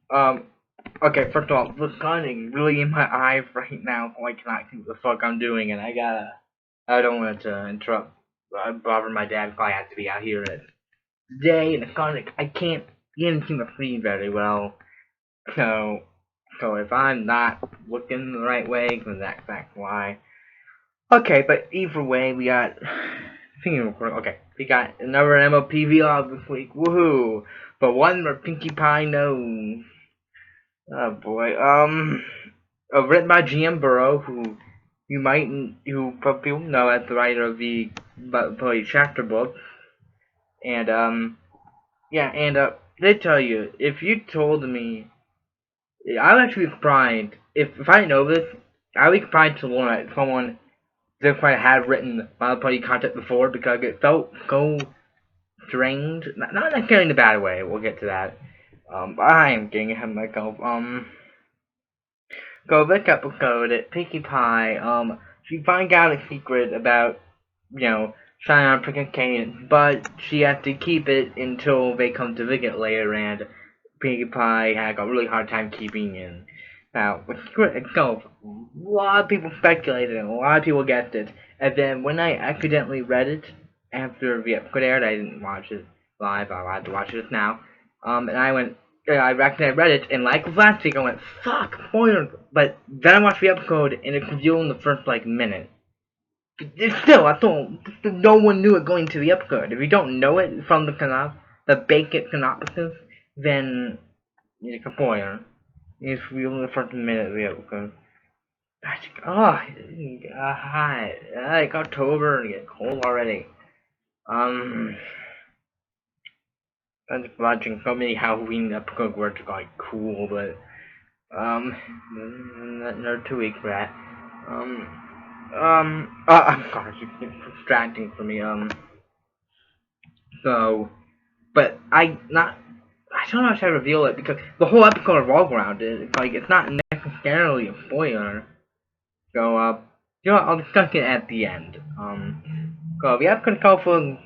Um, okay, first of all, the sun is really in my eyes right now, so I cannot see what the fuck I'm doing, and I don't want to interrupt, bother my dad, so I have to be out here today, and the sun, I can't even seem to see very well, so, if I'm not looking the right way, then that's why. Okay, but either way, we got, okay, we got another MLP vlog this week, woohoo, but one where Pinkie Pie knows. Oh boy. Written by GM Burrow, who people know as the writer of the chapter book, and yeah, and they tell you if you told me, I would actually be surprised if I didn't know this. I would be surprised to learn that someone didn't quite have written My Party content before because it felt so strange. Not necessarily in a bad way. We'll get to that. I am getting ahead of myself. Go look up a code at Pinkie Pie. She finds out a secret about, trying on freaking Kane, but she has to keep it until they come to visit later, and Pinkie Pie had a really hard time keeping it. Now, the secret itself, a lot of people speculated, and a lot of people guessed it, and then when I accidentally read it after the episode aired, I didn't watch it live, I had to watch it now, and I went, I reckon I read it, and like last week, I went, fuck, spoilers. But then I watched the episode, and it's revealed in the first, minute. Still, I thought, no one knew it going to the episode. If you don't know it from the basic synopsis, then it's a spoiler. It's revealed in the first minute of the episode. Hot. Like October, and get cold already. Um, I'm just watching so many Halloween episodes where it's like cool, but another 2 weeks for that. I'm sorry, it's distracting for me. So, but I don't know how to reveal it because the whole episode revolves around it. It's like, it's not necessarily a spoiler. So, I'll discuss it at the end. So the episode called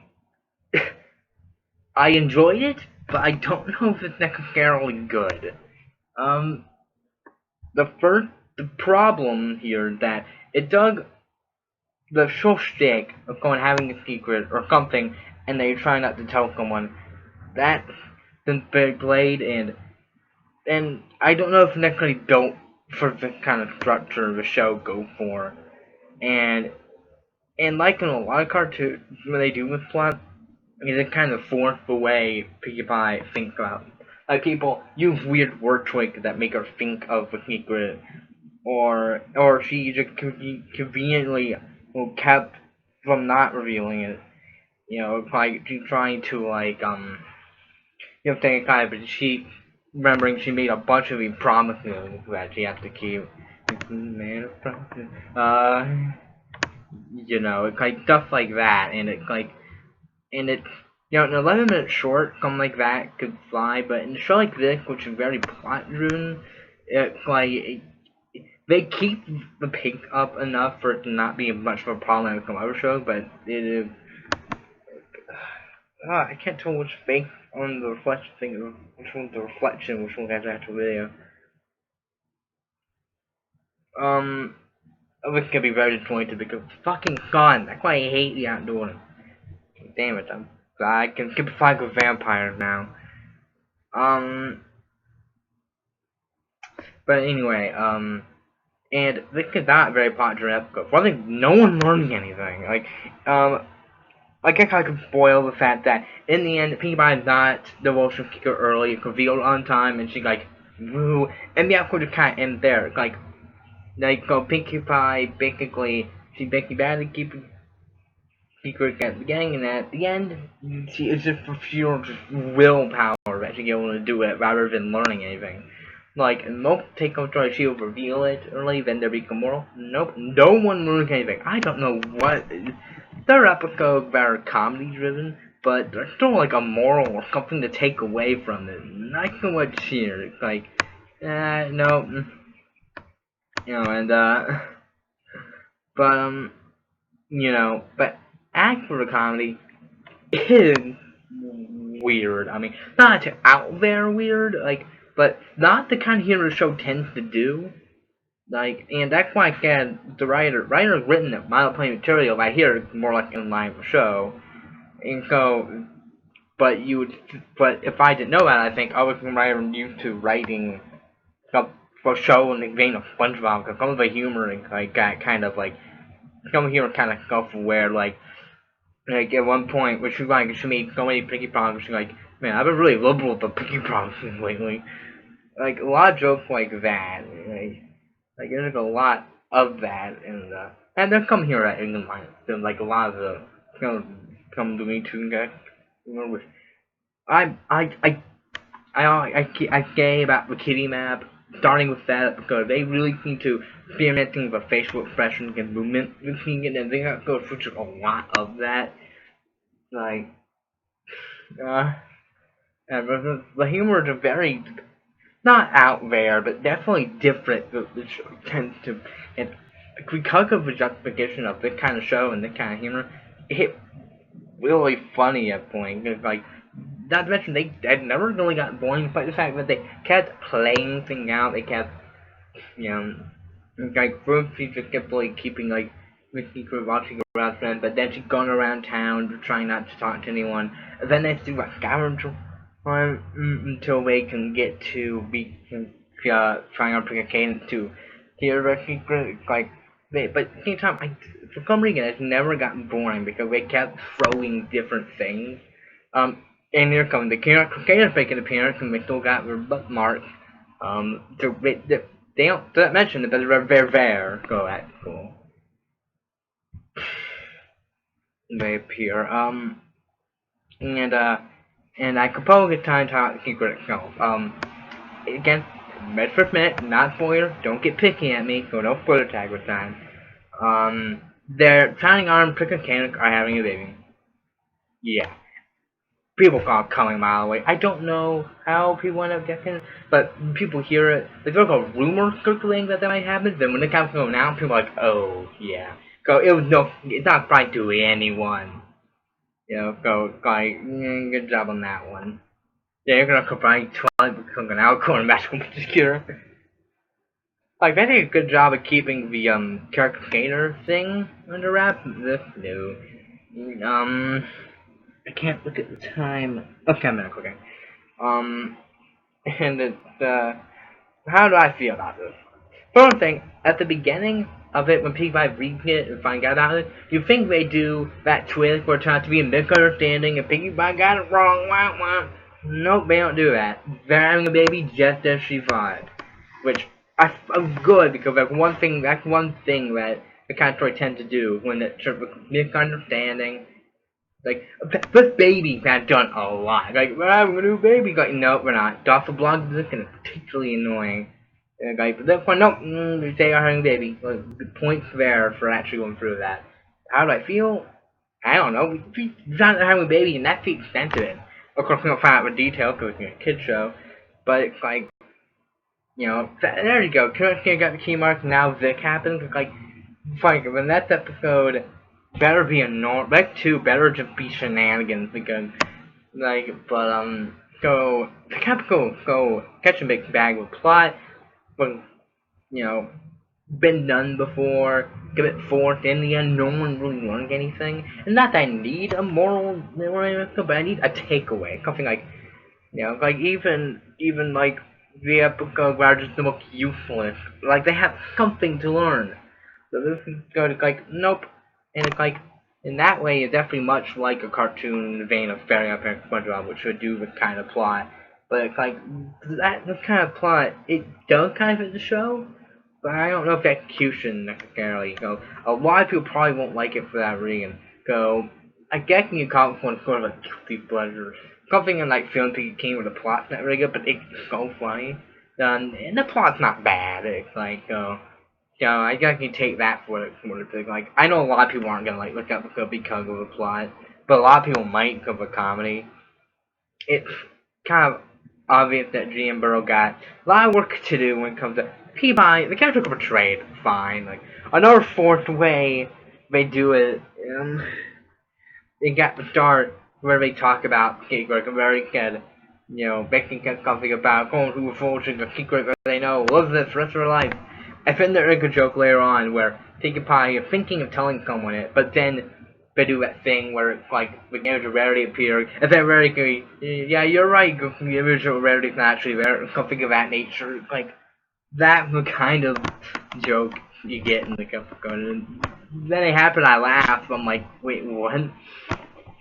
I enjoyed it, but I don't know if it's necessarily good. Um, the problem here is that it dug the show shtick of going having a secret or something, and they try not to tell someone. That's been very played, and I don't know if necessarily don't for the kind of structure of the show go for, and like in a lot of cartoons when they do with plot, I mean, they kind of force the way Pinkie Pie thinks about. Like people use weird word choices that make her think of a secret, or she just conveniently kept from not revealing it. Like she's trying to think kind of, but she remembering she made a bunch of these promises that she has to keep. Man of promises. It's like stuff like that, and it's an 11-minute short, something like that could fly, but in a show like this, which is very plot driven, it's like they keep the pace up enough for it to not be much of a problem as some other shows, but it is. I can't tell which face on the reflection thing, which one's the reflection, which one has the actual video. Um, this could be very disappointed because it's fucking fun. That's why I hate the outdoors. Damn it, I'm glad I can skip a fight with vampires now. Um, but anyway, and this is not very popular episode. For one thing, no one learning anything. I guess I could spoil the fact that in the end, Pinkie Pie is not the Wilson kicker early, it's revealed on time, and she's like, woo, and the episode just kind of ends there. Pinkie Pie basically, she basically badly keep secret at the beginning, and at the end, she is just for pure willpower that she's able to do it rather than learning anything. Like, in most take-home stories, she'll reveal it early, then there become moral. Nope, no one learns anything. I don't know what. There are episodes that are comedy-driven, but there's still like a moral or something to take away from it. Not so much here. It's like, no, and but but as for the comedy, it is weird. I mean, not out there weird, but not the kind of humor the show tends to do. Like, and that's why I said the writer written it MLP material right here is more like in line with the show. And so, but if I didn't know that, I think I was used to writing for a show in the vein of SpongeBob, because some of the humor like got kind of like some humor kind of stuff where like at one point, which she made so many Pinkie promises, she's like, man, I've been really liberal with the Pinkie promises lately. Like a lot of jokes like that, like there's a lot of that, and they'll come here at England Lions. Then like a lot of the come to me too, guys. With I say about the kitty map, starting with that because they really seem to experimenting with facial expressions and movement routine, and they got go feature a lot of that. Like, and the humor is very not out there, but definitely different. The show tends to, and because of the justification of this kind of show and this kind of humor, it really funny at points. Like, not to mention they had never really got boring, despite the fact that they kept playing things out. They kept, you know, like first she just kept like keeping like Misty Crew watching around friend, but then she's going around town trying not to talk to anyone. And then they do a scavenger hunt until they can get to be trying to pick a cadence to hear the secret. Like, but at the same time, for some reason, it's never gotten boring because they kept throwing different things. And here comes the cadence making an appearance, and they still got their butt marks. They don't mention it, but they're there. Go at school. They appear. And I propose it's time to talk the secret itself. Again, first minute, not spoiler. Don't get picky at me, so no spoiler tag this time. They're planning on Prick and Canic are having a baby. Yeah. People call it coming a mile away. I don't know how people end up getting it, but people hear it. There's like a rumor circulating that might happen. Then when it comes to now, people are like, oh yeah. So it's not surprising to anyone. You know, so like, good job on that one. Yeah, you're gonna combine Twilight with something Alcorn magical cure. Like, they did a good job of keeping the character skater thing under wraps. This new, I can't look at the time. Okay, I'm not cooking. And it's, how do I feel about this? For one thing, at the beginning of it, when people read it and find out about it, you think they do that twist where it turns out to be a misunderstanding and Pinkie got it wrong, wah wah. Nope, they don't do that. They're having a baby just as she thought. Which, I'm good, because that's one thing that the kind of story tends to do when it's sort of a misunderstanding. Like, this baby has done a lot. Like, we're having a new baby. Like, no, we're not. Dawson Blog is kind of particularly annoying. Like, but this one, nope, they are having a baby. Like, the points there for actually going through that. How do I feel? I don't know. He's not having a baby, and that's the extent of it. Of course, we don't find out with detail because it's a kid's show. But it's like, you know, there you go. Kirsten got the key mark, now Vic happens. It's like, fine, when that episode better be a that too better just be shenanigans because like so the cap go catch a big bag with plot when you know been done before, give it forth in the end, no one really learned anything. And not that I need a moral but I need a takeaway. Something like you know, like even like the episode where just the most useless. Like they have something to learn. So this is going to like nope. And it's like, in that way, it's definitely much like a cartoon vein of Fairy Up and SpongeBob, which would do this kind of plot. But it's like, this kind of plot, it does kind of fit the show, but I don't know if execution necessarily. So, a lot of people probably won't like it for that reason. So, I guess you call it one sort of a guilty pleasure. Something in like Film Pinkie where the plot's not really good, but it's so funny. And the plot's not bad. It's like, yeah, I guess you take that for what it's like. I know a lot of people aren't gonna like look up the show because of the plot, but a lot of people might because of the comedy. It's kind of obvious that GM Burrow got a lot of work to do when it comes to Peabody. The character got portrayed fine. Like another fourth way they do it, they got the start where they talk about skateboard and very good. You know, making something about going through forging a secret that they know lives this rest of their life. I find there is a joke later on where Pinkie Pie is thinking of telling someone it, but then they do that thing where it's like the image of rarity appears, and then rarity goes, yeah, you're right, the image of rarity is not actually there, something of that nature. It's like, that's the kind of joke you get in the episode. And then it happened, I laughed, I'm like, wait, what?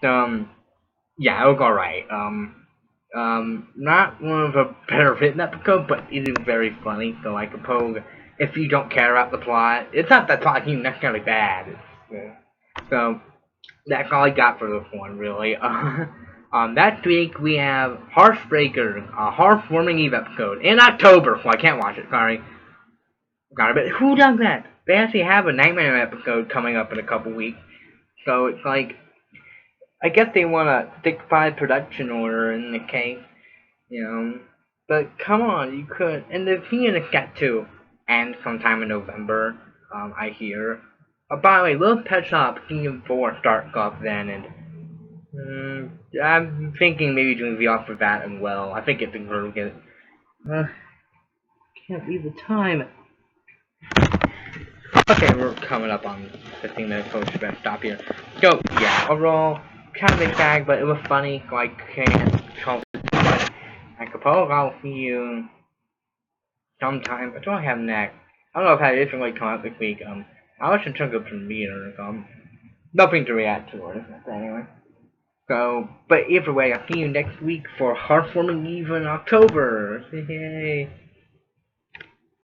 Yeah, it was alright. Not one of the better written episodes, but it is very funny. So I suppose if you don't care about the plot, it's not that plot is necessarily bad. So that's all I got for this one, really. That week we have Heartbreaker, a heartwarming Eve episode in October. Well, I can't watch it. Sorry. Got a bit. Who does that? They actually have a Nightmare episode coming up in a couple weeks. So it's like, I guess they want to stick by production order in the case. You know, but come on, you could. And the Phoenix got to end sometime in November. I hear. By the way, Little Pet Shop Season 4 starts off then, and I'm thinking maybe doing the off for that as well. I think it's going to get. Can't read the time. Okay, we're coming up on 15 minutes, so we should stop here. So, yeah, overall, kind of a bag, but it was funny, so I can't help it too much. I suppose I'll see you sometime. What do I have next? I don't know if I have anything like come out this week. I watched a chunk of premiere, nothing to react to or anything, anyway. So, but either way, I'll see you next week for Heartwarming Eve in October. Yay!